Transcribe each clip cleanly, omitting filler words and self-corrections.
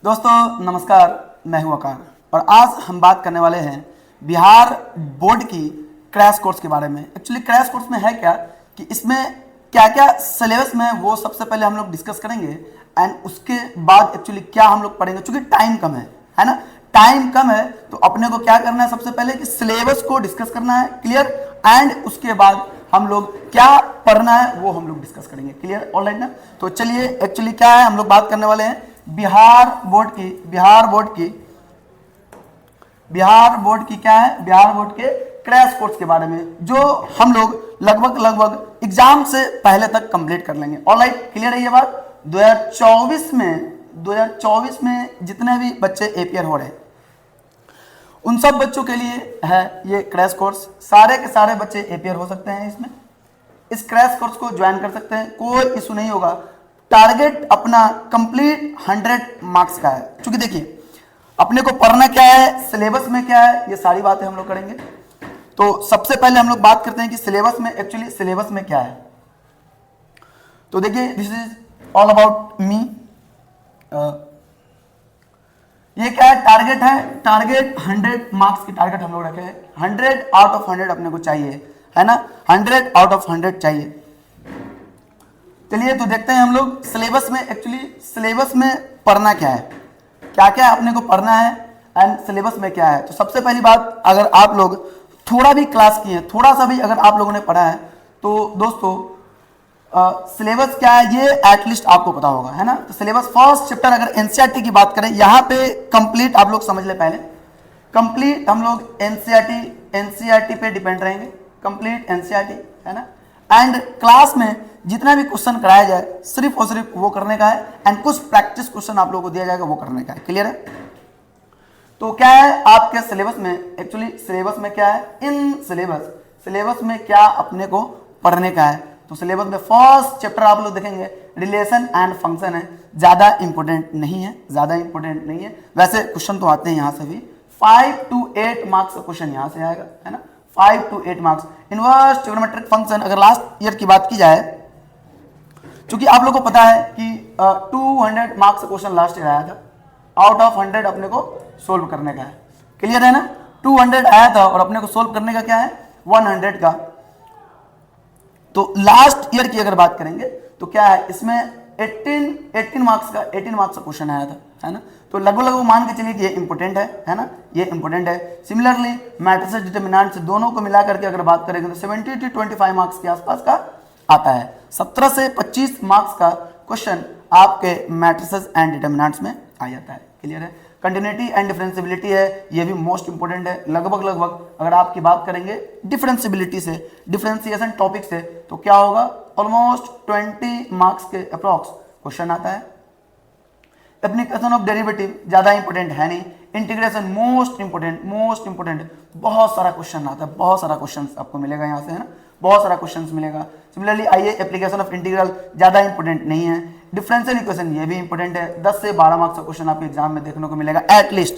दोस्तों नमस्कार, मैं हूं आकार और आज हम बात करने वाले हैं बिहार बोर्ड की क्रैश कोर्स के बारे में। एक्चुअली क्रैश कोर्स में है क्या कि इसमें क्या क्या सिलेबस में वो सबसे पहले हम लोग डिस्कस करेंगे एंड उसके बाद एक्चुअली क्या हम लोग पढ़ेंगे। चूंकि टाइम कम है ना, टाइम कम है तो अपने को क्या करना है, सबसे पहले कि सिलेबस को डिस्कस करना है, क्लियर, एंड उसके बाद हम लोग क्या पढ़ना है वो हम लोग डिस्कस करेंगे, क्लियर, ऑलराइट ना। तो चलिए एक्चुअली क्या है, हम लोग बात करने वाले हैं बिहार बोर्ड की क्या है, बिहार बोर्ड के क्रैश कोर्स के बारे में, जो हम लोग लगभग एग्जाम से पहले तक कंप्लीट कर लेंगे। ऑलराइट, क्लियर है ये बात। 2024 में जितने भी बच्चे एपीआर हो रहे हैं उन सब बच्चों के लिए है ये क्रैश कोर्स। सारे के सारे बच्चे एपीआर हो सकते हैं इसमें, इस क्रैश कोर्स को ज्वाइन कर सकते हैं, कोई इशू नहीं होगा। टारगेट अपना कंप्लीट 100 मार्क्स का है। क्योंकि देखिए अपने को पढ़ना क्या है, सिलेबस में क्या है, ये सारी बातें हम लोग करेंगे। तो सबसे पहले हम लोग बात करते हैं कि सिलेबस में, एक्चुअली सिलेबस में क्या है। तो देखिए this is all about me. ये क्या है, टारगेट है, टारगेट 100 मार्क्स की टारगेट हम लोग रखे हैं। 100 आउट ऑफ 100 अपने को चाहिए, है ना, 100 आउट ऑफ 100 चाहिए। चलिए तो देखते हैं हम लोग सिलेबस में, एक्चुअली सिलेबस में पढ़ना क्या है, क्या क्या अपने को पढ़ना है एंड सिलेबस में क्या है। तो सबसे पहली बात, अगर आप लोग थोड़ा भी क्लास किए हैं, थोड़ा सा भी अगर आप लोगों ने पढ़ा है तो दोस्तों सिलेबस क्या है ये एटलीस्ट आपको पता होगा, है ना। तो सिलेबस फर्स्ट चैप्टर अगर एनसीईआरटी की बात करें, यहाँ पे कंप्लीट आप लोग समझ ले, पहले कंप्लीट हम लोग एनसीईआरटी पे डिपेंड रहेंगे, कंप्लीट एनसीईआरटी, है ना। एंड क्लास में जितना भी क्वेश्चन कराया जाए सिर्फ और सिर्फ वो करने का है एंड कुछ प्रैक्टिस क्वेश्चन आप लोगों को दिया जाएगा वो करने का है, क्लियर है। तो क्या है आपके सिलेबस में, एक्चुअली सिलेबस में क्या है, इन सिलेबस में क्या अपने को पढ़ने का है। तो सिलेबस में फर्स्ट चैप्टर आप लोग देखेंगे रिलेशन एंड फंक्शन है, ज्यादा इंपॉर्टेंट नहीं है, वैसे क्वेश्चन तो आते हैं यहाँ से भी। 5 to 8 मार्क्स का क्वेश्चन यहाँ से आएगा, है ना, 5 to 8 marks. Inverse trigonometric function अगर लास्ट ईयर की बात की जाए, क्योंकि आप लोगों को पता है कि 200 मार्क्स का क्वेश्चन लास्ट ईयर आया था, आउट ऑफ 100 अपने को सोल्व करने का है, क्लियर है ना। 200 आया था और अपने को सोल्व करने का क्या है, 100 का। तो लास्ट ईयर की अगर बात करेंगे तो क्या है, इसमें 18 मार्क्स का क्वेश्चन आया था, है ना। तो लगभग मान के चलिए कि ये इंपॉर्टेंट है ना, ये इंपॉर्टेंट है। सिमिलरली मैट्रिसेस डिटरमिनेंट्स दोनों को मिला करके अगर बात करेंगे तो 70 to 25 मार्क्स के आसपास का आता है। 17 से 25 मार्क्स का क्वेश्चन आपके मैट्रिसेस एंड डिटरमिनेंट्स में आ जाता है, क्लियर है। कंटिन्यूटी एंड डिफरेंशियबिलिटी है, ये भी मोस्ट इंपॉर्टेंट है। लगभग अगर आपकी बात करेंगे डिफरेंशियबिलिटी से, डिफरेंशिएशन टॉपिक से, तो क्या होगा, ऑलमोस्ट 20 मार्क्स के अप्रॉक्स क्वेश्चन आता है। एप्लीकेशन ऑफ डेरिवेटिव ज्यादा इंपॉर्टेंट है नहीं। इंटीग्रेशन मोस्ट इंपॉर्टेंट, बहुत सारा क्वेश्चन आता है, बहुत सारा क्वेश्चन आपको मिलेगा यहाँ से, है ना, बहुत सारा क्वेश्चन मिलेगा। सिमिलरली आइए एप्लीकेशन ऑफ इंटीग्रल ज्यादा इंपॉर्टेंट नहीं है। डिफरेंशियल इक्वेशन ये भी इंपॉर्टेंट है, 10 से 12 मार्क्स का क्वेश्चन आपके एग्जाम में देखने को मिलेगा at least.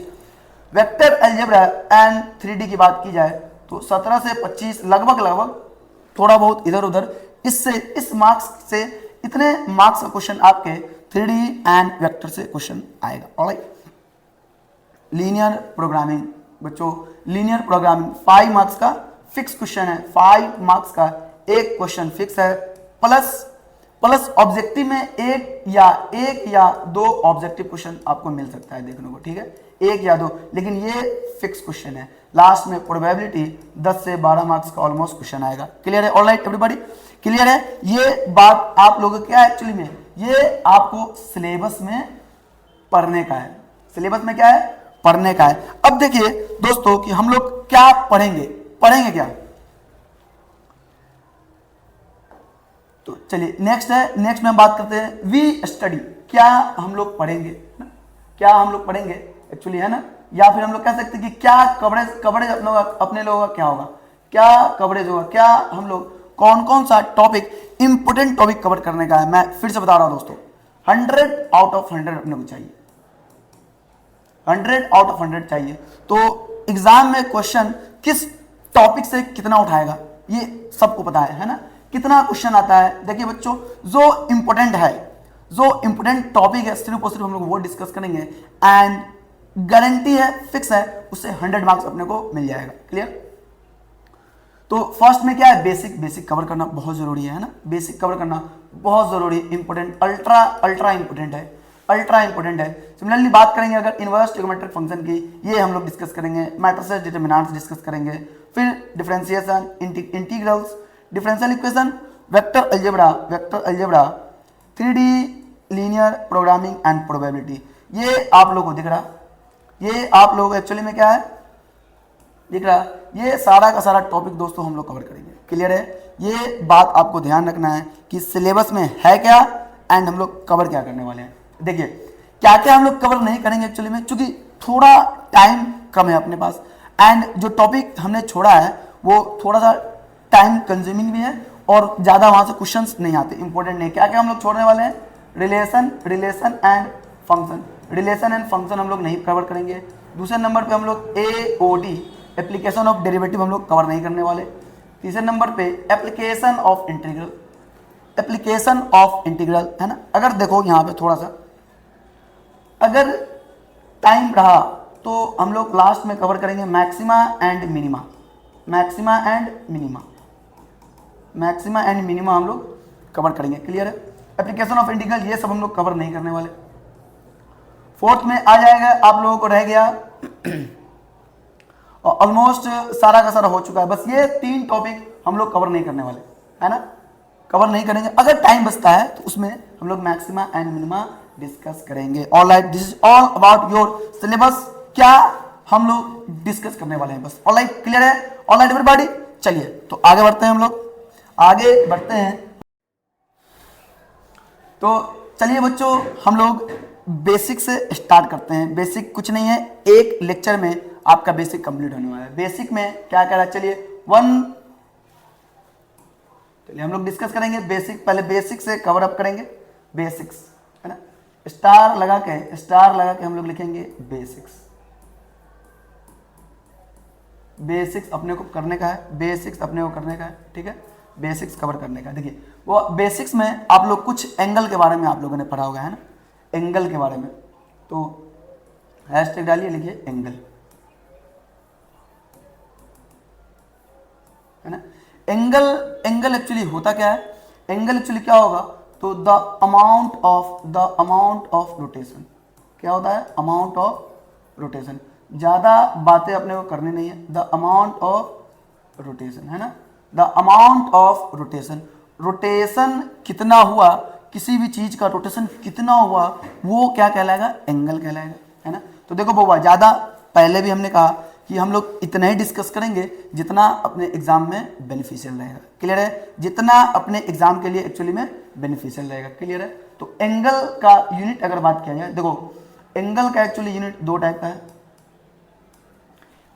Vector algebra and 3D की बात की जाए तो 17 से 25 लगभग थोड़ा बहुत इधर उधर, इससे इस मार्क्स से इतने मार्क्स का क्वेश्चन आपके 3D एंड वेक्टर से क्वेश्चन आएगा। ऑलराइट, लीनियर प्रोग्रामिंग बच्चों, लीनियर प्रोग्रामिंग 5 मार्क्स का फिक्स क्वेश्चन है, 5 मार्क्स का एक क्वेश्चन फिक्स है। प्लस ऑब्जेक्टिव में एक या दो ऑब्जेक्टिव क्वेश्चन आपको मिल सकता है देखने को, ठीक है, 1 या 2, लेकिन ये फिक्स क्वेश्चन है। लास्ट में प्रोबेबिलिटी 10 से 12 मार्क्स का ऑलमोस्ट क्वेश्चन आएगा, क्लियर है। ऑलराइट एवरीबॉडी, क्लियर है। ये बात आप लोगों क्या है, एक्चुअली में ये आपको सिलेबस में पढ़ने का है, सिलेबस में क्या है, पढ़ने का है। अब देखिए दोस्तों कि हम लोग क्या पढ़ेंगे क्या, तो चलिए नेक्स्ट में हम बात करते हैं वी स्टडी, क्या हम लोग पढ़ेंगे, क्या हम लोग पढ़ेंगे एक्चुअली, है ना। या फिर हम लोग कह सकते हैं कि क्या कवरेज अपने लोगों का क्या होगा, क्या कवरेज होगा, क्या हम लोग कौन सा टॉपिक, इंपोर्टेंट टॉपिक कवर करने का है। मैं फिर से बता रहा हूं दोस्तों, 100 आउट ऑफ 100 अपने को चाहिए, 100 आउट ऑफ 100 चाहिए। तो एग्जाम में क्वेश्चन किस टॉपिक से कितना उठाएगा ये सबको पता है ना, कितना क्वेश्चन आता है। देखिए बच्चों, जो इंपॉर्टेंट है जो इंपोर्टेंट टॉपिक है सिर्फ और सिर्फ हम लोग वो डिस्कस करेंगे एंड गारंटी है, फिक्स है, उससे 100 मार्क्स अपने को मिल जाएगा। क्लियर? तो फर्स्ट में क्या है, बेसिक कवर करना बहुत जरूरी है ना, बेसिक कवर करना बहुत जरूरी है, इंपोर्टेंट, अल्ट्रा इंपोर्टेंट है, अल्ट्रा इंपोर्टेंट है। सिमिलरली बात करेंगे अगर इनवर्स ट्रिगोनोमेट्रिक फंक्शन की, ये हम लोग डिस्कस करेंगे, मैट्रिसेस, डिटरमिनेंट्स डिस्कस करेंगे, फिर differentiation, integrals, differential equation, vector algebra, 3D linear programming and probability. ये आप लोगों को दिख रहा, ये आप लोग एक्चुअली में क्या है दिख रहा, ये सारा का सारा टॉपिक दोस्तों हम लोग कवर करेंगे। क्लियर है? ये बात आपको ध्यान रखना है कि सिलेबस में है क्या एंड हम लोग कवर क्या करने वाले हैं। देखिए क्या क्या हम लोग कवर नहीं करेंगे एक्चुअली में, क्योंकि थोड़ा टाइम कम है अपने पास एंड जो टॉपिक हमने छोड़ा है वो थोड़ा सा टाइम कंज्यूमिंग भी है और ज़्यादा वहाँ से क्वेश्चंस नहीं आते, इंपॉर्टेंट नहीं। क्या क्या हम लोग छोड़ने वाले हैं, रिलेशन एंड फंक्शन हम लोग नहीं कवर करेंगे। दूसरे नंबर पे हम लोग AOD, एप्लीकेशन ऑफ डेरिवेटिव, हम लोग कवर नहीं करने वाले। तीसरे नंबर पे एप्लीकेशन ऑफ इंटीग्रल है ना। अगर देखो यहाँ पे थोड़ा सा अगर टाइम रहा तो हम लोग लास्ट में कवर करेंगे मैक्सिमा एंड मिनिमा हम लोग कवर करेंगे। क्लियर है? एप्लीकेशन ऑफ इंटीग्रल ये सब हम लोग कवर नहीं करने वाले। फोर्थ में आ जाएगा आप लोगों को रह गया ऑलमोस्ट सारा का सारा हो चुका है, बस ये 3 टॉपिक हम लोग कवर नहीं करने वाले है ना, कवर नहीं करेंगे। अगर टाइम बचता है तो उसमें हम लोग मैक्सिमा एंड मिनिमा डिस्कस करेंगे। All right, this is all about your syllabus, क्या हम लोग डिस्कस करने वाले हैं बस। ऑल राइट, क्लियर है? ऑल राइट एवरीबॉडी, चलिए तो आगे बढ़ते हैं, हम लोग आगे बढ़ते हैं। तो चलिए बच्चों हम लोग बेसिक से स्टार्ट करते हैं। बेसिक कुछ नहीं है, एक लेक्चर में आपका बेसिक कंप्लीट होने वाला है। बेसिक में क्या कह रहा है, चलिए चलिए हम लोग डिस्कस करेंगे बेसिक। पहले बेसिक से कवर अप करेंगे, बेसिक्स है ना, स्टार लगा के हम लोग लिखेंगे बेसिक्स अपने को करने का है, ठीक है, बेसिक्स कवर करने का। देखिए वो बेसिक्स में आप लोग कुछ एंगल के बारे में आप लोगों ने पढ़ा होगा है ना, एंगल के बारे में, तो हैशटैग डालिए, लिखिए एंगल है ना। एंगल एक्चुअली होता क्या है, एंगल एक्चुअली क्या होगा, तो द अमाउंट ऑफ रोटेशन, क्या होता है, अमाउंट ऑफ रोटेशन। ज्यादा बातें अपने को करनी नहीं है, द अमाउंट ऑफ रोटेशन है ना, द अमाउंट ऑफ रोटेशन कितना हुआ, किसी भी चीज का रोटेशन कितना हुआ वो क्या कहलाएगा, एंगल कहलाएगा है ना। तो देखो बउआ, ज्यादा पहले भी हमने कहा कि हम लोग इतना ही डिस्कस करेंगे जितना अपने एग्जाम में बेनिफिशियल रहेगा। क्लियर है? जितना अपने एग्जाम के लिए एक्चुअली में बेनिफिशियल रहेगा। क्लियर है? तो एंगल का यूनिट अगर बात किया जाए, देखो एंगल का एक्चुअली यूनिट 2 टाइप का है।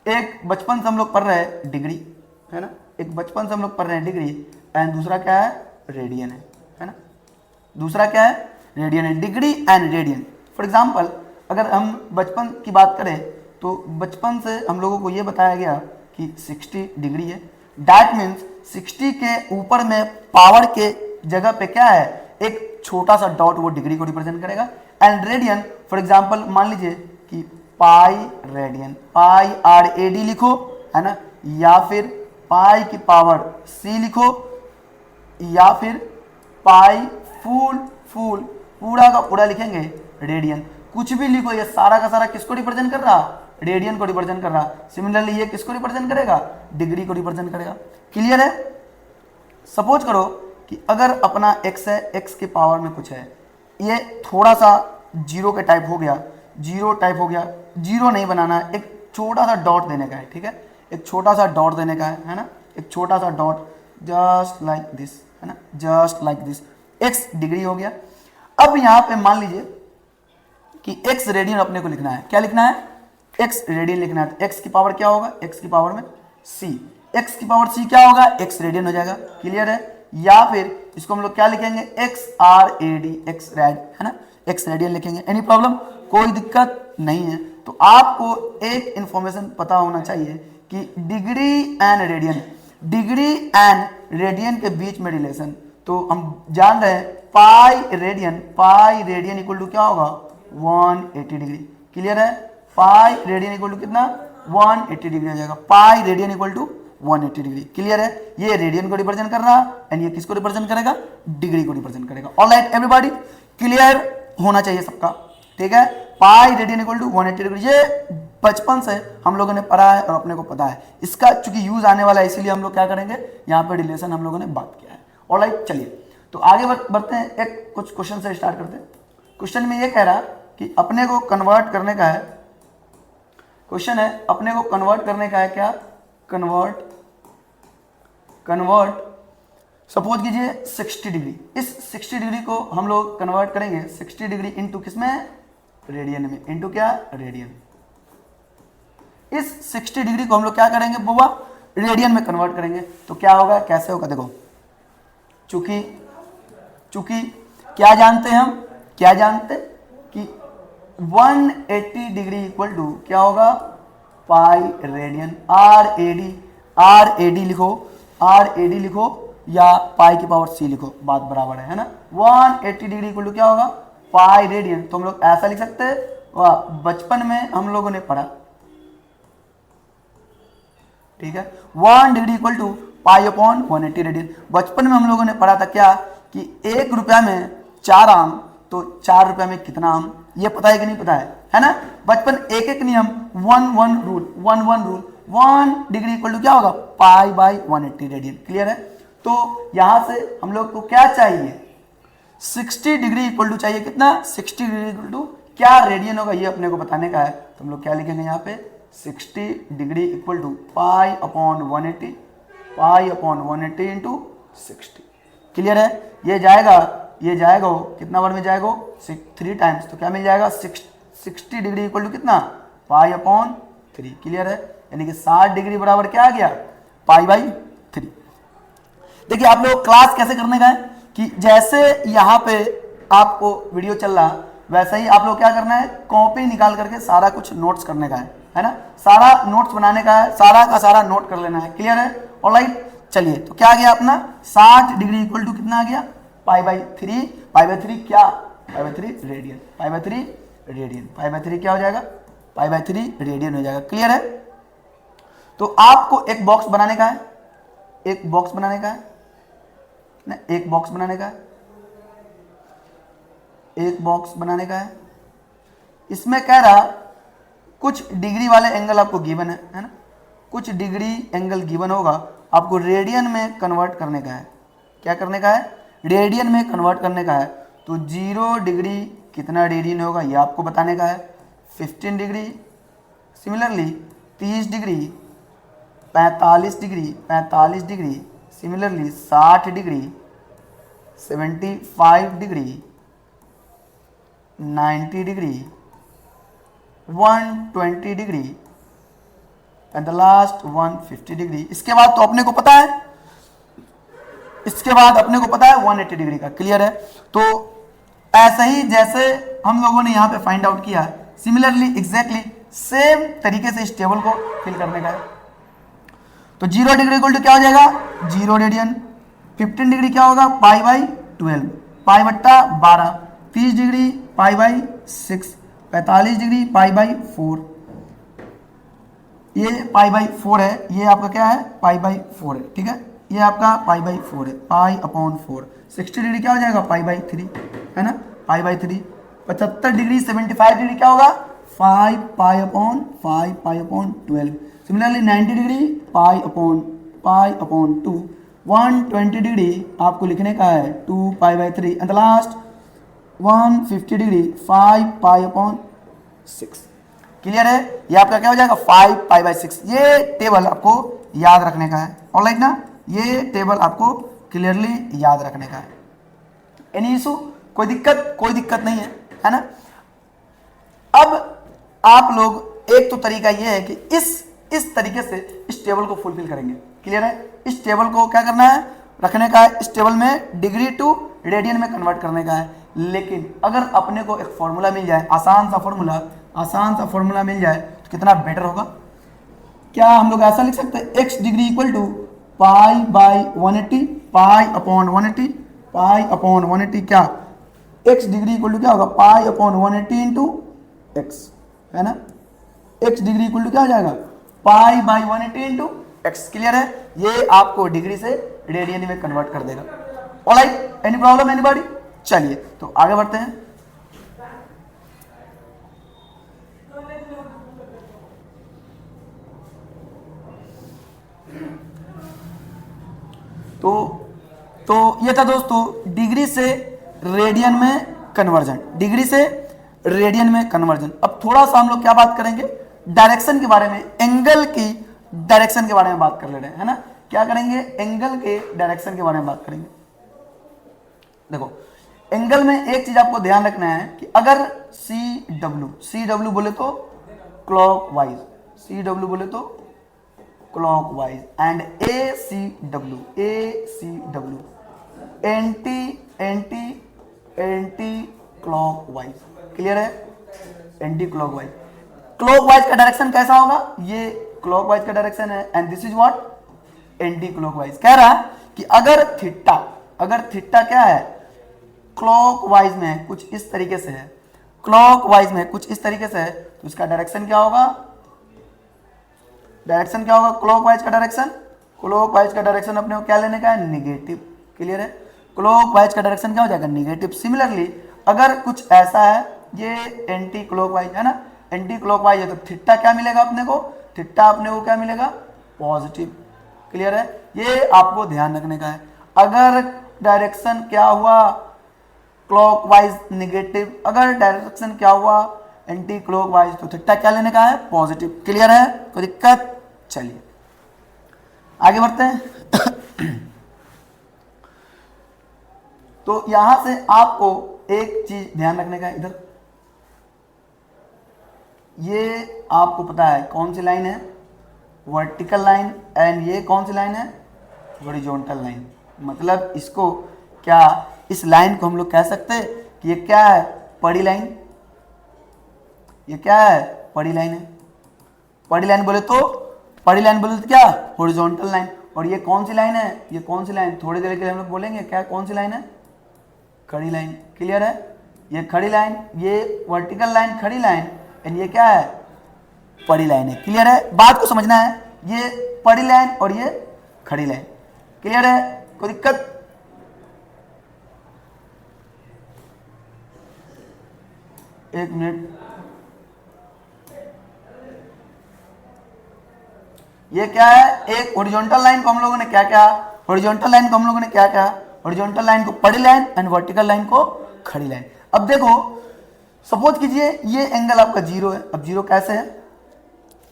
एक बचपन से हम लोग पढ़ रहे हैं डिग्री है ना, एक बचपन से हम लोग पढ़ रहे हैं डिग्री, एंड दूसरा क्या है, रेडियन है ना। दूसरा क्या है, रेडियन है, degree and radian. For example अगर हम बचपन की बात करें तो बचपन से हम लोगों को ये बताया गया कि 60 डिग्री है, डैट मीन्स 60 के ऊपर में पावर के जगह पे क्या है, एक छोटा सा डॉट, वो डिग्री को रिप्रेजेंट करेगा। एंड रेडियन फॉर एग्जाम्पल मान लीजिए कि पाई रेडियन, पाई RAD लिखो है ना, या फिर पाई की पावर C लिखो, या फिर पाई फुल पूरा का पूरा लिखेंगे रेडियन, कुछ भी लिखो, ये सारा का सारा किसको रिप्रेजेंट कर रहा, रेडियन को रिप्रेजेंट कर रहा। सिमिलरली ये किसको रिप्रेजेंट करेगा, डिग्री को रिप्रेजेंट करेगा। क्लियर है? सपोज करो कि अगर अपना x है, x के पावर में कुछ है, ये थोड़ा सा जीरो के टाइप हो गया, जीरो नहीं बनाना है, एक छोटा सा डॉट देने का है, ठीक है, एक छोटा सा डॉट देने का है ना, एक छोटा सा डॉट जस्ट लाइक दिस है ना, just like this, x degree हो गया। अब यहाँ पे मान लीजिए कि x रेडियन अपने को लिखना है, क्या लिखना है, x रेडियन लिखना है। तो x की पावर क्या होगा, x की पावर में c, x की पावर c क्या होगा, x रेडियन हो जाएगा। क्लियर है? या फिर इसको हम लोग क्या लिखेंगे, XRAD, x रैड है ना, x रेडियन लिखेंगे। एनी प्रॉब्लम, कोई दिक्कत नहीं है। तो आपको एक इंफॉर्मेशन पता होना चाहिए कि डिग्री एंड रेडियन के बीच में रिलेशन, तो हम जान रहे हैं पाई रेडियन इक्वल टू क्या होगा 180 डिग्री। क्लियर है, पाई रेडियन इक्वल टू कितना 180 डिग्री हो जाएगा, pi radian equal to 180 degree. Clear है, ये रेडियन को रिप्रेजेंट कर रहा है एंड ये किसको रिप्रेजेंट करेगा, डिग्री को रिप्रेजेंट करेगा। ऑलराइट एवरीबॉडी, क्लियर होना चाहिए सबका, ठीक है। Pi radian equal to 180 degree, ये बचपन से हम लोगों ने पढ़ा है और अपने को पता है, इसका चूंकि यूज आने वाला है इसीलिए हम लोग क्या करेंगे, यहाँ पे रिलेशन हम लोगों ने बात किया है। ऑलराइट, चलिए तो आगे बढ़ते हैं, एक कुछ क्वेश्चन से स्टार्ट करते हैं। क्वेश्चन में ये कह रहा कि अपने को कन्वर्ट करने का है, क्वेश्चन है अपने को कन्वर्ट करने का है, क्या कन्वर्ट सपोज कीजिए 60 डिग्री, इस 60 डिग्री को हम लोग कन्वर्ट करेंगे 60 डिग्री इंटू किसमें, रेडियन में, इंटू क्या, रेडियन। इस 60 डिग्री को हम लोग क्या करेंगे बुआ, रेडियन में कन्वर्ट करेंगे, तो क्या होगा, कैसे होगा, देखो चूंकि क्या जानते हैं हम, क्या जानते कि 180 डिग्री इक्वल टू क्या होगा, pi radian, R A D लिखो या पाई की पावर सी लिखो, बात बराबर है ना। 180 डिग्री इक्वल टू क्या होगा, पाई रेडियन, तो हम लोग ऐसा लिख सकते हैं, बचपन में हम लोगों ने पढ़ा, ठीक है। 1 degree equal to pi upon 180 radian, बचपन में हम लोगों ने पढ़ा था क्या कि 1 रुपया में 4 आम, तो 4 रुपया में कितना आम, ये पता है कि नहीं पता है ना। बचपन एक नियम, 1 रूल, 1 डिग्री इक्वल टू क्या होगा, पाई बाई 180 रेडियन। क्लियर है, तो यहां से हम लोग को क्या चाहिए, 60 डिग्री इक्वल टू चाहिए, कितना, 60 डिग्री इक्वल टू क्या रेडियन होगा, ये अपने को बताने का है। तो हम लोग क्या लिखेंगे यहाँ पे, 60 degree equal to pi upon 180 into 60। Clear है, ये जाएगा कितना बार में जाएगा, 3 टाइम्स, तो क्या मिल जाएगा, 60 डिग्री इक्वल टू कितना, पाई अपॉन 3। क्लियर है, यानी कि 60 डिग्री बराबर क्या आ गया, पाई बाई 3। देखिए आप लोग क्लास कैसे करने का है कि जैसे यहाँ पे आपको वीडियो चल रहा वैसे ही आप लोग क्या करना है, कॉपी निकाल करके सारा कुछ नोट्स करने का है ना, सारा नोट्स बनाने का है, सारा का सारा नोट कर लेना है। क्लियर है, ऑलराइट, चलिए तो क्या आ गया अपना 60 डिग्री इक्वल टू कितना आ गया, पाई बाई 3, पाई बाई 3 क्या, pi by 3 radian, pi by 3 radian, pi by 3 क्या हो जाएगा, पाई बाई 3 रेडियन हो जाएगा। क्लियर है, तो आपको एक बॉक्स बनाने का है, एक बॉक्स बनाने का है, इसमें कह रहा कुछ डिग्री वाले एंगल आपको गिवन है ना, कुछ डिग्री एंगल गिवन होगा, आपको रेडियन में कन्वर्ट करने का है। क्या करने का है, रेडियन में कन्वर्ट करने का है। तो 0 डिग्री कितना रेडियन होगा ये आपको बताने का है, 15 degree, similarly 30 degree, 45 degree, similarly 60 degree, 75 degree, 90 degree, 120 degree and the last 150 degree. इसके बाद तो अपने को पता है, 180 डिग्री का। क्लियर है, तो ऐसा ही जैसे हम लोगों ने यहाँ पे फाइंड आउट किया, सिमिलरली एग्जैक्टली सेम तरीके से इस टेबल को फिल करने का है। तो 0 डिग्री इक्वल टू क्या हो जाएगा, 0 रेडियन, 15 डिग्री क्या होगा, पाई बाई 12, पाई बट्टा 12, 30 degree pi by 6, 45 degree pi by 4, ये पाई बाई 4 है, ये आपका क्या है, पाई बाई 4 है, ठीक है, ये आपका पाई बाई 4 है, पाई अपॉन 4। 60 डिग्री क्या हो जाएगा, पाई बाई 3 है ना, पाई बाई 3। 75 डिग्री 75 डिग्री क्या होगा, 5 pi upon 12। Similarly 90 degree pi upon 2। 120 degree आपको लिखने का है 2 pi by 3 and the last 150 degree 5 pi upon 6। Clear है, ये आपका क्या हो जाएगा, 5 पाई बाई 6। ये टेबल आपको याद रखने का है, ऑलराइट ना, ये टेबल आपको क्लियरली याद रखने का है। एनी इशू, कोई दिक्कत नहीं है ना। अब आप लोग एक तो तरीका ये है कि इस तरीके से इस टेबल को फुलफिल करेंगे। क्लियर है, इस टेबल को क्या करना है, रखने का है, इस टेबल में डिग्री टू रेडियन में कन्वर्ट करने का है। लेकिन अगर अपने को एक फॉर्मूला मिल जाए, आसान सा फॉर्मूला मिल जाए तो कितना बेटर होगा। क्या हम लोग ऐसा लिख सकते हैं, x degree equal to pi by 180, pi upon 180 pi upon 180 क्या, x डिग्री इक्वल टू क्या होगा, पाई अपॉन 180 इंटू एक्स, है ना। x डिग्री इक्वल टू क्या हो जाएगा, पाई बाई 180 इंटू एक्स। क्लियर है, ये आपको डिग्री से रेडियन में कन्वर्ट कर देगा। Alright, any problem anybody? चलिए तो आगे बढ़ते हैं। तो ये था दोस्तों डिग्री से रेडियन में कन्वर्जन, डिग्री से रेडियन में कन्वर्जन। अब थोड़ा सा हम लोग क्या बात करेंगे, डायरेक्शन के बारे में, एंगल की डायरेक्शन के बारे में बात कर ले रहे हैं, है ना। क्या करेंगे, एंगल के डायरेक्शन के बारे में बात करेंगे। देखो एंगल में एक चीज आपको ध्यान रखना है कि अगर सी डब्ल्यू बोले तो क्लॉकवाइज, सी डब्ल्यू बोले तो clockwise, and A C W anti clockwise. Clear है, एंटी क्लॉकवाइज। क्लॉकवाइज का डायरेक्शन कैसा होगा, ये क्लॉकवाइज का डायरेक्शन है, and this is what, anti clockwise. कह रहा है कि अगर थीटा क्या है, क्लॉकवाइज में कुछ इस तरीके से है, क्लॉकवाइज में कुछ इस तरीके से है, तो इसका डायरेक्शन क्या होगा, डायरेक्शन क्या होगा, क्लॉकवाइज का डायरेक्शन, क्लॉकवाइज का डायरेक्शन अपने को क्या लेने का है, निगेटिव। क्लियर है, क्लॉकवाइज का डायरेक्शन क्या हो जाएगा, निगेटिव। सिमिलरली अगर कुछ ऐसा है, ये एंटी क्लॉकवाइज है ना, एंटी क्लॉकवाइज है, तो थीटा क्या मिलेगा अपने को, थीटा अपने को क्या मिलेगा, पॉजिटिव। क्लियर है, ये आपको ध्यान रखने का है। अगर डायरेक्शन क्या हुआ, क्लॉकवाइज निगेटिव, अगर डायरेक्शन क्या हुआ एंटी क्लॉकवाइज, तो थीटा क्या लेने का है, पॉजिटिव। क्लियर है, कोई दिक्कत? चलिए आगे बढ़ते हैं। तो यहां से आपको एक चीज ध्यान रखने का है, इधर ये आपको पता है कौन सी लाइन है, वर्टिकल लाइन, एंड ये कौन सी लाइन है, हॉरिजॉन्टल लाइन। मतलब इसको क्या, इस लाइन को हम लोग कह सकते हैं कि ये क्या है, पड़ी लाइन। ये क्या है, पड़ी लाइन है। पड़ी लाइन बोले तो क्या, हॉरिजॉन्टल लाइन। और ये कौन सी लाइन है, ये कौन सी लाइन, थोड़ी देर के लिए हम लोग बोलेंगे क्या, कौन सी लाइन है, खड़ी लाइन। क्लियर है, ये खड़ी लाइन, ये वर्टिकल लाइन खड़ी लाइन, एंड ये क्या है, पड़ी लाइन है। क्लियर है, बात को समझना है, ये पड़ी लाइन और ये खड़ी लाइन। क्लियर है, कोई दिक्कत? एक मिनट, ये क्या है, एक हॉरिजॉन्टल लाइन को हम लोगों ने क्या क्या, हॉरिजॉन्टल लाइन को हम लोगों ने क्या क्या, हॉरिजॉन्टल लाइन को पड़ी लाइन एंड वर्टिकल लाइन को खड़ी लाइन। अब देखो सपोज कीजिए ये एंगल आपका जीरो है। अब जीरो कैसे है,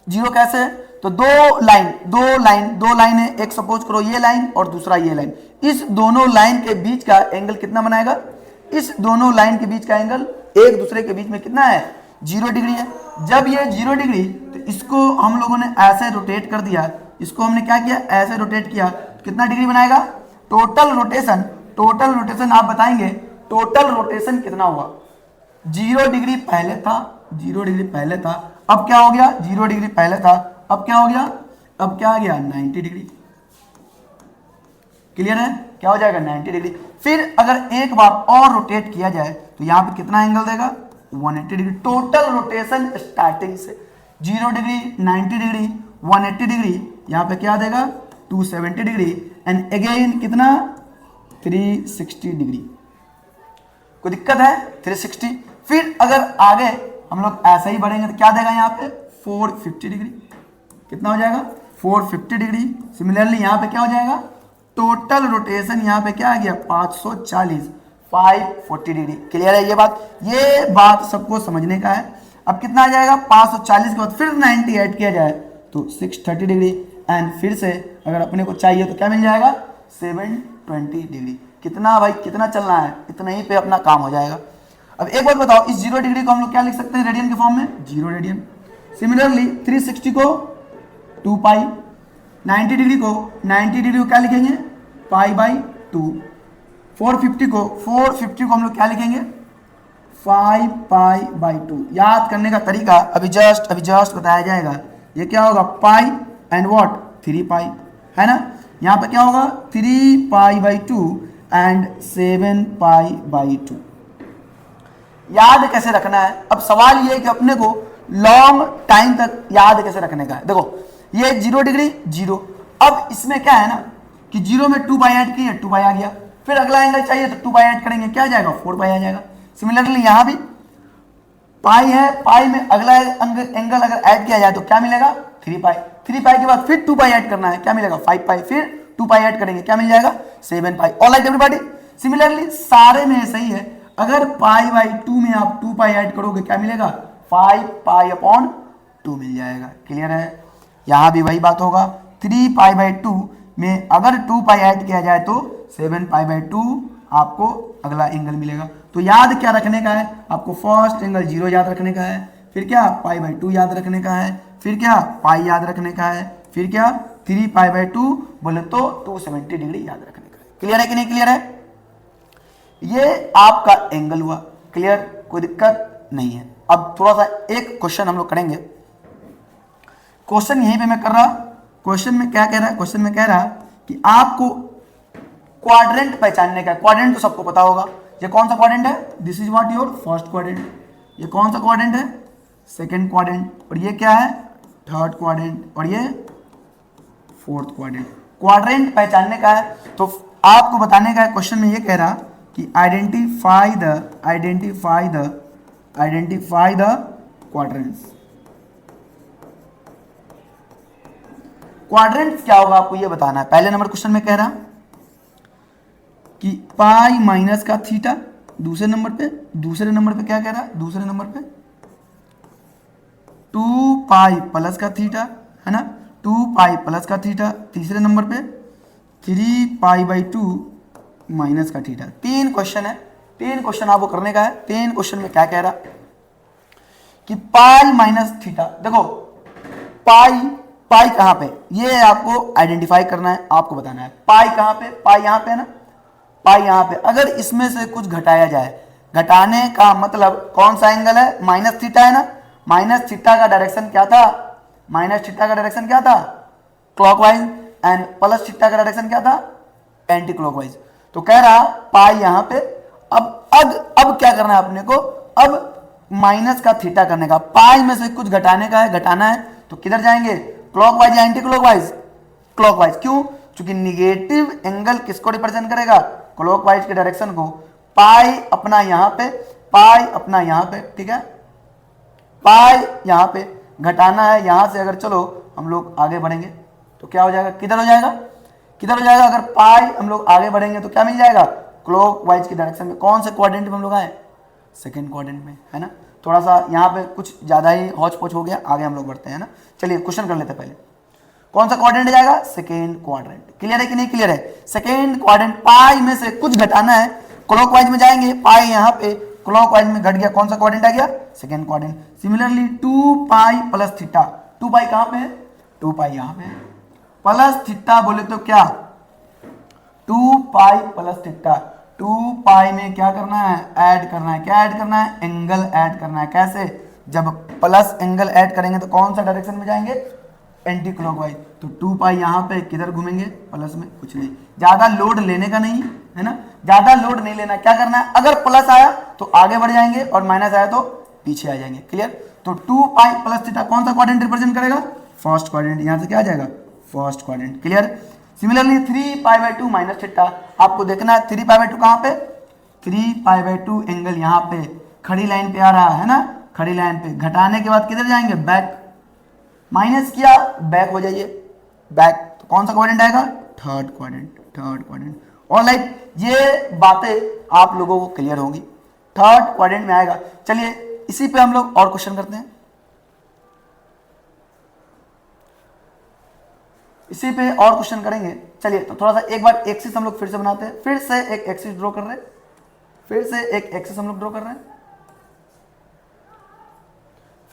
जीरो कैसे है, तो दो लाइन है, एक सपोज करो ये लाइन और दूसरा ये लाइन, इस दोनों लाइन के बीच का एंगल कितना बनाएगा, इस दोनों लाइन के बीच का एंगल एक दूसरे के बीच में कितना है, 0 डिग्री है। जब ये 0 डिग्री, तो इसको हम लोगों ने ऐसे रोटेट कर दिया, इसको हमने क्या किया, ऐसे रोटेट किया, तो कितना डिग्री बनाएगा, टोटल रोटेशन आप बताएंगे, टोटल रोटेशन कितना हुआ। 0 डिग्री पहले था, 0 डिग्री पहले था, अब क्या हो गया, 0 डिग्री पहले था, अब क्या हो गया, अब क्या आ गया, 90 डिग्री। क्लियर है, क्या हो जाएगा, 90 डिग्री। फिर अगर एक बार और रोटेट किया जाए तो यहां पे कितना एंगल देगा, 180 डिग्री। टोटल रोटेशन स्टार्टिंग से 0 डिग्री, 90 डिग्री, 180 डिग्री, यहां पे क्या देगा, 270 डिग्री, एंड अगेन कितना, 360 डिग्री। कोई दिक्कत है, 360। फिर अगर आगे हम लोग ऐसे ही बढ़ेंगे तो क्या देगा यहाँ पे, 450 डिग्री। कितना हो जाएगा, 450 डिग्री। सिमिलरली यहाँ पे क्या हो जाएगा, टोटल रोटेशन यहाँ पे क्या आ गया, 540, 540 डिग्री। क्लियर है ये बात सबको समझने का है। अब कितना आ जाएगा, 540 के बाद फिर 90 ऐड किया जाए तो 630 डिग्री, एंड फिर से अगर अपने को चाहिए तो क्या मिल जाएगा, 720 डिग्री। कितना भाई, कितना चलना है, इतना ही पे अपना काम हो जाएगा। अब एक बात बताओ, इस 0 डिग्री को हम लोग क्या लिख सकते हैं, रेडियन के फॉर्म में, 0 रेडियन। सिमिलरली 360 को 2 पाई, 90 डिग्री को क्या लिखेंगे, पाई बाई 2। 450 को हम लोग क्या लिखेंगे, 5 पाई बाई 2। याद करने का तरीका अभी जस्ट बताया जाएगा। ये क्या होगा, पाई एंड व्हाट, 3 पाई, है ना। यहाँ पे क्या होगा, 3 पाई बाई 2, एंड 7π/2। याद कैसे रखना है? अब सवाल ये है कि अपने को लॉन्ग टाइम तक याद कैसे रखने का है। देखो ये 0 डिग्री 0, अब इसमें क्या है ना कि 0 में 2π ऐड किए 2π आ गया, फिर अगला एंगल चाहिए तो 2π ऐड करेंगे, क्या आ जाएगा 4π आ जाएगा। सिमिलरली यहां भी पाई है, पाई में अगला एंगल अगर ऐड किया जाए तो क्या मिलेगा 3π, 3π के बाद फिर 2π ऐड करना है, क्या मिलेगा 5π, फिर 2π ऐड करेंगे, क्या मिल जाएगा 7π। ऑलराइट एवरीबॉडी, सिमिलरली सारे में ऐसा ही है, अगर π/2 में आप 2π ऐड करोगे क्या मिलेगा 5π/2 मिल जाएगा। क्लियर है? यहां भी वही बात होगा, 3π/2 में अगर 2π ऐड किया जाए तो 7π/2 आपको अगला एंगल मिलेगा। तो याद क्या रखने का है आपको? फर्स्ट एंगल 0 याद रखने का है, फिर क्या π/2 याद रखने का है, फिर क्या पाई याद रखने का है, फिर क्या 3π/2 बोले तो 270 डिग्री याद रखने का है। क्लियर है कि नहीं क्लियर है? ये आपका एंगल हुआ। क्लियर, कोई दिक्कत नहीं है। अब थोड़ा सा एक क्वेश्चन हम लोग करेंगे। क्वेश्चन यहीं पे मैं कर रहा, क्वेश्चन में क्या कह रहा है? क्वेश्चन में कह रहा कि आपको क्वाड्रेंट पहचानने का। क्वाड्रेंट तो सबको पता होगा, ये कौन सा क्वाड्रेंट है? This is what your first quadrant. ये कौन सा क्वाड्रेंट है? Second quadrant. और ये क्या है? Third quadrant. और ये फोर्थ क्वाड्रेंट। क्वाड्रेंट पहचानने का है तो आपको बताने का है। क्वेश्चन में ये कह रहा कि आइडेंटिफाई द क्वाड्रेंट्स। क्वाड्रेंट्स क्या होगा आपको ये बताना है। पहले नंबर क्वेश्चन में कह रहा कि पाई माइनस का थीटा, दूसरे नंबर पे क्या कह रहा है? दूसरे नंबर पे 2π प्लस का थीटा, है ना, 2π प्लस का थीटा। तीसरे नंबर पे 3π/2 माइनस का थीटा। 3 क्वेश्चन है, 3 क्वेश्चन आपको करने का है। 3 क्वेश्चन में क्या कह रहा कि पाई माइनस थीटा। देखो पाई कहां पे, ये आपको आइडेंटिफाई करना है, आपको बताना है पाई कहां पे। पाई यहां पे है ना, पाई यहां पे। अगर इसमें से कुछ घटाया जाए, घटाने का मतलब कौन सा एंगल है? माइनस थीटा है ना। माइनस थीटा का डायरेक्शन क्या था? माइनस थीटा का डायरेक्शन क्या था? क्लॉकवाइज। एंड प्लस थीटा का डायरेक्शन क्या था? Anti clockwise. तो कह रहा पाई यहां पे। अब क्या करना है अपने को? अब माइनस का थीटा करने का, पाई में से कुछ घटाने का है, घटाना है तो किधर जाएंगे? क्लॉकवाइज या एंटी क्लॉकवाइज? क्लॉकवाइज। क्यों? क्योंकि निगेटिव एंगल किसको रिप्रेजेंट करेगा? क्लॉकवाइज के डायरेक्शन को। पाई अपना यहां पे, पाई अपना यहां पे, ठीक है, पाई यहां पे, घटाना है यहां से। अगर चलो हम लोग आगे बढ़ेंगे तो क्या हो जाएगा? किधर हो जाएगा? किधर हो जाएगा? अगर पाई हम लोग आगे बढ़ेंगे तो क्या मिल जाएगा? क्लॉकवाइज की डायरेक्शन में। कौन से क्वाड्रेंट में हम लोग आए? सेकंड क्वाड्रेंट में, है ना। थोड़ा सा यहाँ पे कुछ ज्यादा ही हौच पौच हो गया, आगे हम लोग बढ़ते हैं ना। चलिए क्वेश्चन कर लेते हैं पहले। कौन सा क्वाड्रेंट जाएगा? Second quadrant. क्लियर है कि नहीं क्लियर है? सेकेंड क्वाड्रेंट, पाई में से कुछ घटाना है, क्लॉकवाइज में जाएंगे, पाई यहाँ पे क्लॉकवाइज में घट गया, कौन सा क्वाड्रेंट आ गया? Second quadrant. Similarly 2π plus theta, 2π कहां पे है? 2π यहां पे है, प्लस थीटा बोले तो क्या 2π प्लस थीटा। 2π में क्या करना है? ऐड करना है। क्या ऐड करना है? एंगल ऐड करना है। कैसे? जब प्लस एंगल ऐड करेंगे तो कौन सा डायरेक्शन में जाएंगे? Anti clockwise. तो 2π यहाँ पे किधर घूमेंगे? प्लस में। कुछ नहीं, ज्यादा लोड लेने का नहीं है ना, ज्यादा लोड नहीं लेना। क्या करना है? अगर प्लस आया तो आगे बढ़ जाएंगे और माइनस आया तो पीछे आ जाएंगे। क्लियर? तो 2π प्लस थीटा कौन सा क्वाड्रेंट रिप्रेजेंट करेगा? First quadrant. यहां से क्या आ जाएगा? First quadrant. Clear? Similarly 3π/2 minus theta, आपको देखना है 3π/2 कहां पे? 3π/2 एंगल यहां पे खड़ी लाइन पे आ रहा है ना, खड़ी लाइन पे। घटाने के बाद किधर जाएंगे? बैक। माइनस किया, बैक हो जाइए, बैक। तो कौन सा क्वाड्रेंट आएगा? Third quadrant. Third quadrant. Alright, ये बातें आप लोगों को क्लियर होंगी, थर्ड क्वाड्रेंट में आएगा। चलिए इसी पे हम लोग और क्वेश्चन करते हैं। इसी पे और क्वेश्चन करेंगे। चलिए तो थोड़ा सा एक बार एक्सिस हम लोग फिर से बनाते हैं। फिर से एक एक्सिस ड्रॉ कर रहे हैं, फिर से एक एक्सिस हम लोग ड्रॉ कर रहे हैं,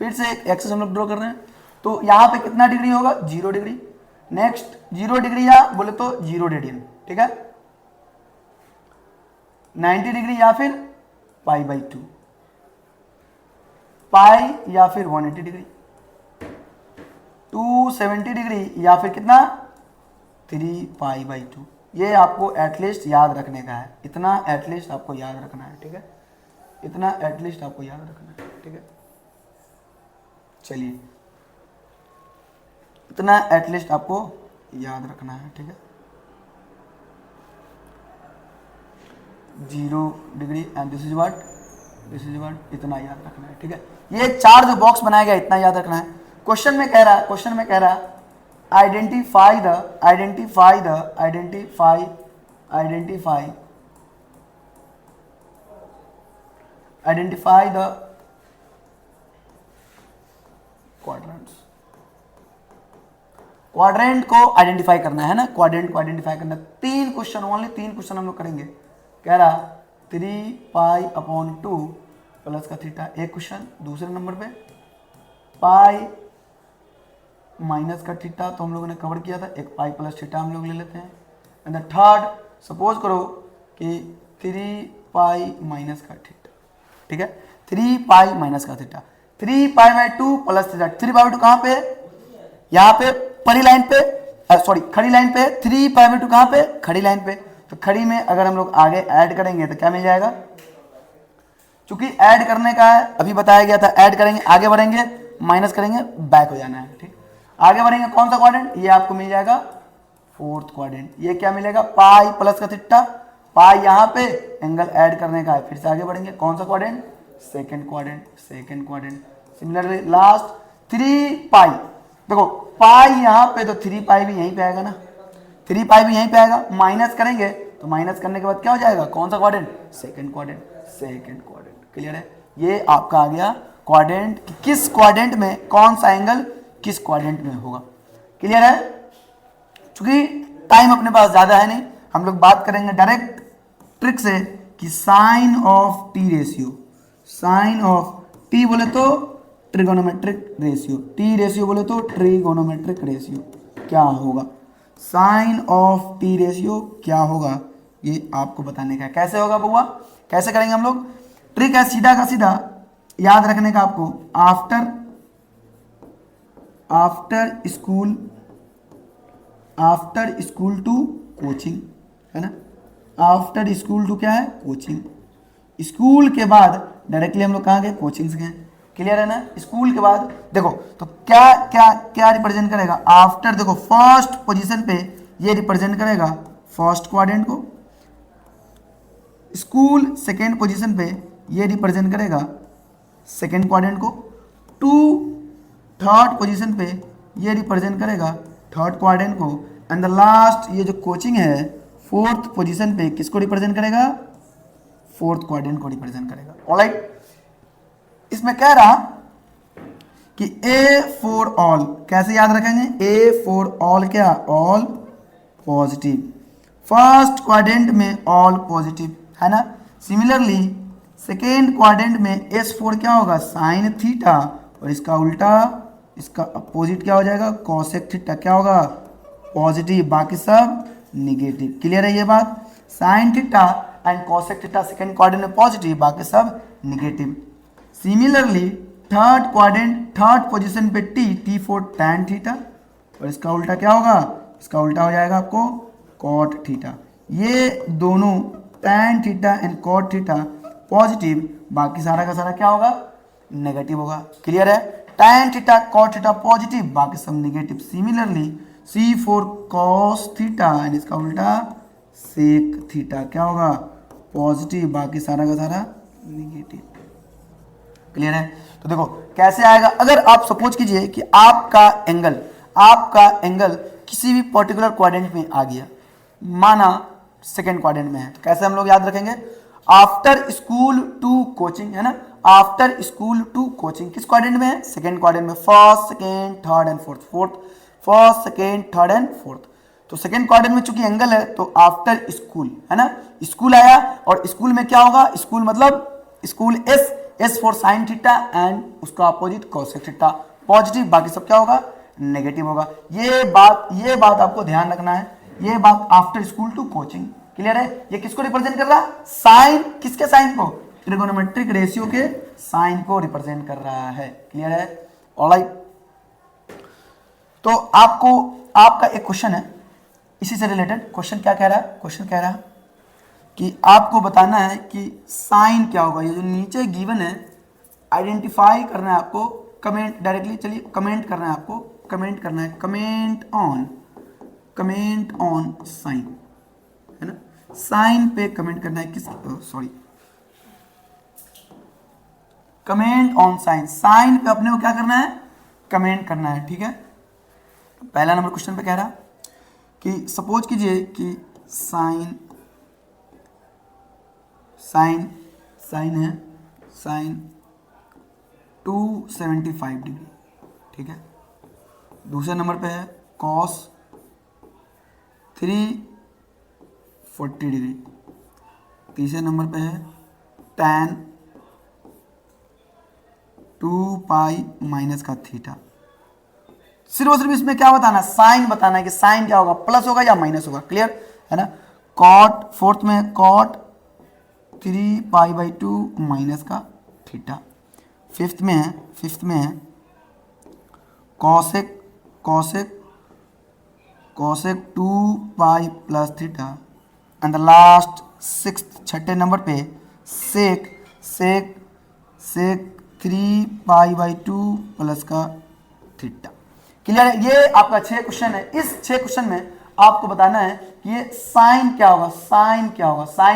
फिर से एक एक्सिस हम लोग ड्रॉ कर रहे हैं। तो यहां पे कितना डिग्री होगा? 0 डिग्री। नेक्स्ट 0 डिग्री या बोले तो 0 रेडियन, ठीक है, 90 डिग्री या फिर π/2, पाई या फिर 180 डिग्री, 270 डिग्री या फिर कितना? 3π/2। ये आपको एटलीस्ट याद रखने का है, इतना एटलीस्ट आपको याद रखना है, ठीक है, इतना एटलीस्ट आपको याद रखना है, ठीक है। चलिए, इतना एटलीस्ट आपको याद रखना है, ठीक है। 0 degree and this is what, इतना याद रखना है, ठीक है। ये 4 जो बॉक्स बनाया गया इतना याद रखना है। क्वेश्चन में कह रहा आइडेंटिफाई द क्वाड्रेंट्स। क्वाड्रेंट को आइडेंटिफाई करना है ना, क्वाड्रेंट को आइडेंटिफाई करना। 3 क्वेश्चन, ओनली 3 क्वेश्चन हम लोग करेंगे। कह रहा 3π/2 प्लस का थीटा, एक क्वेश्चन। दूसरे नंबर पे पाई माइनस का थीटा, तो हम लोगों ने कवर किया था, एक पाई प्लस थीटा हम लोग ले लेते हैं। एंड द थर्ड, सपोज करो कि 3π माइनस का थीटा, ठीक है, 3π माइनस का थीटा, 3π/2 प्लस थीटा। 3π/2 कहाँ पे, यहाँ पे परी लाइन पे, सॉरी खड़ी लाइन पे। 3π/2 कहाँ पे, खड़ी लाइन पे। तो खड़ी में अगर हम लोग आगे ऐड करेंगे तो क्या मिल जाएगा, चूंकि ऐड करने का है, अभी बताया गया था, ऐड करेंगे आगे बढ़ेंगे, माइनस करेंगे बैक हो जाना है, ठीक। आगे बढ़ेंगे, कौन सा क्वाड्रेंट, ये आपको मिल जाएगा 4th क्वाड्रेंट। ये क्या मिलेगा, पाई प्लस का थीटा, पाई यहाँ पे, एंगल ऐड करने का है। फिर से आगे बढ़ेंगे, कौन सा quadrant, 2nd quadrant. Similarly last 3π, देखो पाई यहाँ पे, तो 3π भी यहीं पे आएगा ना, 3π भी यहीं पे आएगा। माइनस करेंगे तो माइनस करने के बाद क्या हो जाएगा, कौन सा क्वाड्रेंट, 2nd क्वाड्रेंट। क्लियर है, ये आपका आ गया क्वाड्रेंट, किस क्वाड्रेंट में कौन सा एंगल किस क्वाड्रेंट में होगा। क्लियर है। चूंकि टाइम अपने पास ज्यादा है नहीं, हम लोग बात करेंगे डायरेक्ट ट्रिक से कि sine of T ratio, sine of T बोले तो ट्रिगोनोमेट्रिक रेशियो, टी रेशियो बोले तो ट्रिगोनोमेट्रिक रेशियो क्या होगा, साइन ऑफ टी रेशियो क्या होगा, ये आपको बताने का है। कैसे होगा बउआ, कैसे करेंगे हम लोग, ट्रिक है सीधा का सीधा याद रखने का आपको। आफ्टर स्कूल टू कोचिंग, है ना, आफ्टर स्कूल टू क्या है, कोचिंग। स्कूल के बाद डायरेक्टली हम लोग कहाँ गए, कोचिंग से गए। क्लियर है ना। स्कूल के बाद देखो तो क्या क्या क्या रिप्रेजेंट करेगा, आफ्टर, देखो फर्स्ट पोजीशन पे ये रिप्रेजेंट करेगा फर्स्ट क्वाड्रेंट को, स्कूल सेकेंड पोजीशन पे ये रिप्रेजेंट करेगा सेकेंड क्वाड्रेंट को, टू थर्ड पोजीशन पे ये रिप्रेजेंट करेगा थर्ड क्वाड्रेंट को, एंड द लास्ट ये जो कोचिंग है 4th पोजीशन पे किसको रिप्रेजेंट करेगा, 4th क्वाड्रेंट को रिप्रेजेंट करेगा। ऑलराइट, इसमें कह रहा कि ए फॉर ऑल, कैसे याद रखेंगे, ए फॉर ऑल क्या, ऑल पॉजिटिव, फर्स्ट क्वाड्रेंट में ऑल पॉजिटिव, है ना। सिमिलरली सेकेंड क्वाड्रेंट में S4 क्या होगा, साइन थीटा, और इसका उल्टा, इसका अपोजिट क्या हो जाएगा, कॉसेक थीटा, क्या होगा, पॉजिटिव, बाकी सब निगेटिव। क्लियर है ये बात, sine theta and cosec theta second quadrant में पॉजिटिव, बाकी सब negative. Similarly third quadrant, third position पे टी फॉर टैन थीटा, और इसका उल्टा क्या होगा, इसका उल्टा हो जाएगा आपको कॉट थीटा। ये दोनों tan theta and cot theta positive, बाकी सारा का सारा क्या होगा, नेगेटिव होगा। क्लियर है, tan theta cot theta positive, बाकी सब negative. Similarly C for cos theta and इसका उल्टा सेक थीटा, क्या होगा, पॉजिटिव, बाकी सारा का सारा नेगेटिव। क्लियर है। तो देखो कैसे आएगा, अगर आप सपोज कीजिए कि आपका एंगल किसी भी पर्टिकुलर क्वाड्रेंट में आ गया, माना सेकेंड क्वाड्रेंट में है, तो कैसे हम लोग याद रखेंगे, आफ्टर स्कूल टू कोचिंग, है ना, आफ्टर स्कूल टू कोचिंग किस क्वाड्रेंट में है, सेकेंड क्वाड्रेंट में, first second third and fourth, first second third and fourth. तो सेकेंड क्वाड्रेंट में चूंकि एंगल है तो आफ्टर स्कूल, है ना, स्कूल आया, और स्कूल में क्या होगा, स्कूल मतलब school S for sine theta and उसका अपोजिट कॉसेक थीटा, पॉजिटिव, बाकी सब क्या होगा, नेगेटिव होगा। ये बात आपको ध्यान रखना है, ये बात after school to coaching. Clear है, ये किसको रिप्रेजेंट कर रहा है, साइन, किसके साइन को, ट्रिगोनोमेट्रिक रेशियो के साइन को रिप्रेजेंट कर रहा है। क्लियर है, ऑलराइट। तो आपका एक क्वेश्चन है, इसी से रिलेटेड क्वेश्चन क्या कह रहा है, क्वेश्चन कह रहा है कि आपको बताना है कि साइन क्या होगा। ये जो नीचे गिवन है आइडेंटिफाई करना है आपको, कमेंट डायरेक्टली, चलिए कमेंट करना है आपको, कमेंट करना है, कमेंट ऑन साइन, है ना, साइन पे कमेंट करना है, किस sorry comment on sine, sine पे अपने को क्या करना है, कमेंट करना है, ठीक है। पहला नंबर क्वेश्चन पे कह रहा कि सपोज कीजिए कि साइन है साइन 275 डिग्री, ठीक है। दूसरे नंबर पे है कॉस 340 डिग्री। तीसरे नंबर पे है tan 2 पाई माइनस का थीटा। सिर्फ और सिर्फ इसमें क्या बताना, साइन बताना है कि साइन क्या होगा, प्लस होगा या माइनस होगा, क्लियर है ना। कॉट, फोर्थ में कॉट 3 पाई बाई 2 माइनस का थीटा। फिफ्थ में है cosec 2 pi plus theta. And the last sixth, छठे नंबर पे सेक 3 पाई बाई 2 प्लस का थीटा। क्लियर है। ये आपका 6 क्वेश्चन है। इस 6 क्वेश्चन में आपको बताना है कि ये साइन क्या होगा, साइन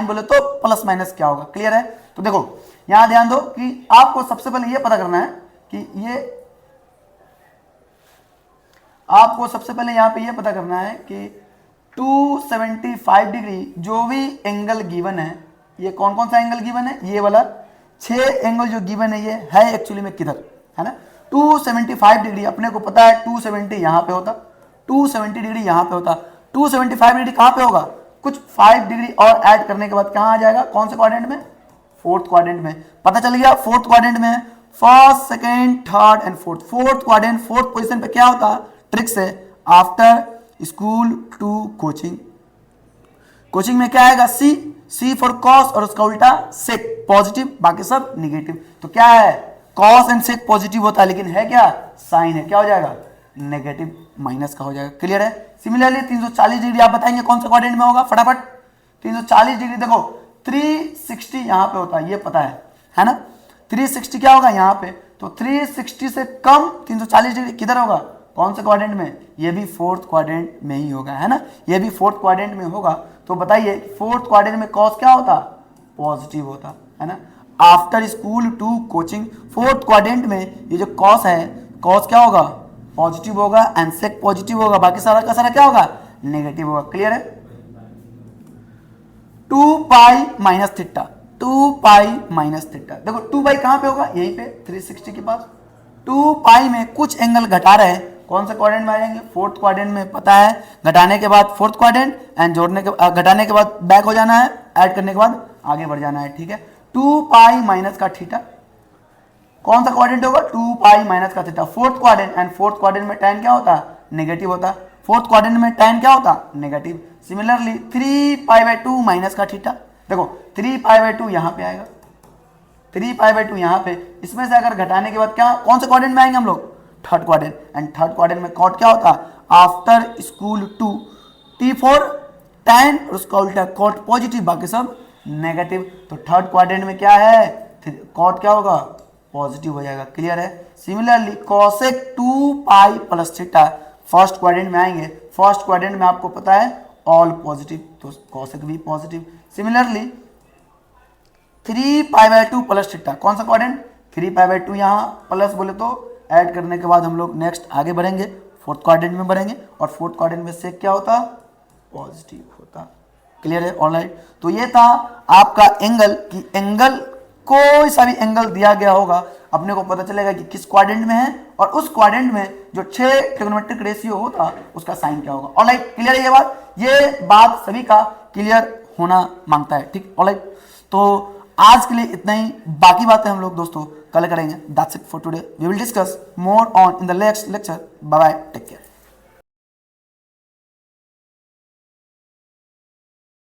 बोले तो प्लस माइनस क्या होगा, क्लियर है। तो देखो यहां ध्यान दो कि आपको सबसे पहले ये पता करना है कि ये, आपको सबसे पहले यहां पे ये पता करना है कि 275 डिग्री जो भी एंगल गिवन है, ये कौन कौन सा एंगल गिवन है, ये वाला 6 एंगल जो गिवन है ये है एक्चुअली में किधर, है ना। 275 डिग्री अपने को पता है, 270 यहां पे होता, 270 डिग्री यहां पे होता, 275 डिग्री कहां पे होगा, कुछ 5 डिग्री और ऐड करने के बाद कहां आ जाएगा, कौन से क्वाड्रेंट में, फोर्थ क्वाड्रेंट में। पता चल गया फोर्थ क्वाड्रेंट में है, first second third and fourth quadrant, fourth position पे क्या होता, ट्रिक्स है, आफ्टर स्कूल टू कोचिंग में क्या आएगा, सी फॉर कॉस और उसका उल्टा सेक, पॉजिटिव, बाकी सब निगेटिव। तो क्या है, कॉस एंड सेक पॉजिटिव होता है, लेकिन है क्या, साइन है, क्या हो जाएगा, नेगेटिव, माइनस का हो जाएगा, क्लियर है। सिमिलरली 340 डिग्री आप बताएंगे कौन सा क्वाड्रेंट में होगा, फटाफट। 340 डिग्री देखो 360 यहां पे होता है, ये पता है ना। 360 क्या होगा यहाँ पे, तो 360 से कम 340 डिग्री किधर होगा, कौन से क्वाड्रेंट में, ये भी फोर्थ क्वाड्रेंट में ही होगा, है ना, ये भी फोर्थ क्वाड्रेंट में होगा। तो बताइए फोर्थ क्वाड्रेंट में कॉस क्या होता, पॉजिटिव होता है ना। After school to coaching, fourth quadrant में ये जो कॉस है, कॉस क्या होगा, पॉजिटिव होगा, एंड सेक पॉजिटिव होगा, बाकी सारा का सारा क्या होगा, नेगेटिव होगा, क्लियर है। 2 pi minus theta, 2 pi minus theta, देखो 2 पाई कहां पे होगा, यहीं पे 360 के पास। 2 पाई में कुछ एंगल घटा रहे हैं, कौन से क्वाड्रेंट में आ जाएंगे, फोर्थ क्वाड्रेंट में, पता है, घटाने के बाद फोर्थ क्वाड्रेंट एंड जोड़ने के, घटाने के बाद बैक हो जाना है, ऐड करने के बाद आगे बढ़ जाना है, ठीक है। 2 पाई माइनस का थीटा, कौन सा क्वाड्रेंट होगा, 2 पाई माइनस का theta, fourth quadrant, and fourth quadrant में tan क्या होता, नेगेटिव होता, फोर्थ क्वाड्रेंट में tan क्या होता, negative. Similarly 3 pi by 2 minus का थीटा, देखो 3 पाई बाई 2 यहां पे आएगा, 3 पाई बाई 2 यहां पे, इसमें से अगर घटाने के बाद क्या, कौन से क्वाड्रेंट में आएंगे हम लोग, third quadrant, and third quadrant में कॉट क्या होता, आफ्टर स्कूल टू, T फॉर tan और उसका उल्टा कॉट पॉजिटिव, बाकी सब नेगेटिव। तो थर्ड क्वाड्रेंट में क्या है, कॉट क्या होगा, पॉजिटिव हो जाएगा, क्लियर है। Similarly cosec 2 pi plus theta, first quadrant में आएंगे, फर्स्ट क्वाड्रेंट में आपको पता है ऑल पॉजिटिव, तो कॉसेक भी positive. Similarly 3 pi by 2 plus theta, कौन सा क्वाड्रेंट, 3 पाई बाई 2 यहाँ प्लस बोले तो ऐड करने के बाद हम लोग नेक्स्ट आगे बढ़ेंगे, फोर्थ क्वाड्रेंट में बढ़ेंगे, और फोर्थ क्वाड्रेंट में सेक क्या होता, पॉजिटिव होता, क्लियर है, ऑलराइट। तो ये था आपका एंगल, कि एंगल कोई सा भी एंगल दिया गया होगा, अपने को पता चलेगा कि किस क्वाड्रेंट में है, और उस क्वाड्रेंट में जो 6 ट्रिग्नोमेट्रिक रेशियो होता उसका साइन क्या होगा, ऑलराइट, क्लियर है। ये बात सभी का क्लियर होना मांगता है, ठीक, ऑलराइट। तो आज के लिए इतना ही, बाकी बातें हम लोग दोस्तों कल करेंगे। That's it for today, we will discuss more on in the next lecture. Bye bye, take care.